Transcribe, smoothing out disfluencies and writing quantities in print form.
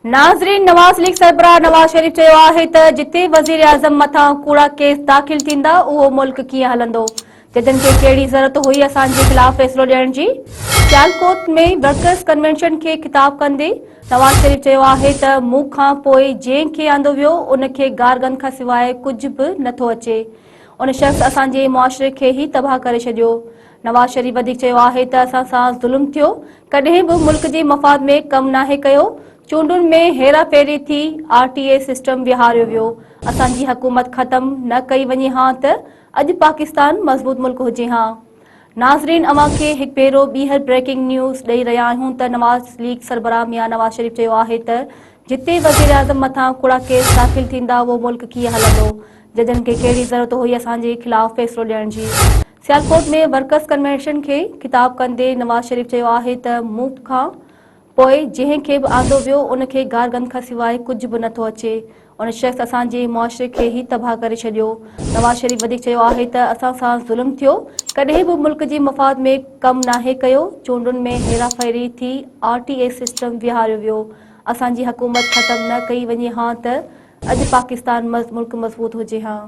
नाज़रीन, नवाज़ लीग सरबराह नवाज़ शरीफ चयो आहे त जिते वज़ीर आज़म मथां कूड़ा केस दाख़िल थींदा उहो मुल्क कीअं हलंदो। जजनि खे कहिड़ी ज़रूरत हुई असांजे ख़िलाफ़ फ़ैसिलो ॾियण जी। सियालकोट में वर्कर्स कन्वेंशन खे ख़िताब कंदे नवाज़ शरीफ चयो आहे त मूं खां पोइ जंहिंखे आंदो वियो उन खे गार्गन खां सवाइ कुझु बि नथो अचे। उन शख़्स असांजे मुआशरे खे ई तबाह करे छॾियो। नवाज़ शरीफ वधीक चयो आहे त असां सां ज़ुल्म थियो, कॾहिं बि मुल्क जे मफ़ाद में कमु नाहे कयो। चूंडुनि में हेराफेरी थी आरटीए सिस्टम विहारियो वियो। असांजी हुकूमत ख़त्म न कई वञे हां त अॼु पाकिस्तान मज़बूत मुल्क हुजे हां। नाज़रीन, अवां खे हिकु भेरो ॿीहर ब्रेकिंग न्यूज़ ॾेई रहिया आहियूं त नवाज़ लीग सरबराह मियां नवाज़ शरीफ चयो आहे त जिते वज़ीर आज़म मथां कूड़ा केस दाख़िल थींदा उहो मुल्क कीअं हलंदो। जजनि खे कहिड़ी ज़रूरत हुई असांजे ख़िलाफ़ फ़ैसिलो ॾियण जी। सियालकोट में वर्कर्स कन्वेंशन खे ख़िताब कंदे नवाज़ शरीफ चयो आहे त मूं खां पोइ जंहिंखे बि आंदो वियो उन खे गार्गन खां सवाइ कुझु बि नथो अचे। उन शख़्स असांजे मुआशरे खे ई तबाह करे छॾियो। नवाज़ शरीफ वधीक चयो आहे त असां सां ज़ुल्म थियो, कॾहिं बि मुल्क जे मफ़ाद में कमु नाहे कयो। चूंडुनि में हेराफेरी थी आरटीए सिस्टम विहारियो वियो। असांजी हुकूमत ख़त्म न कई वञे हां त अॼु पाकिस्तान मुल्क मज़बूत हुजे हां।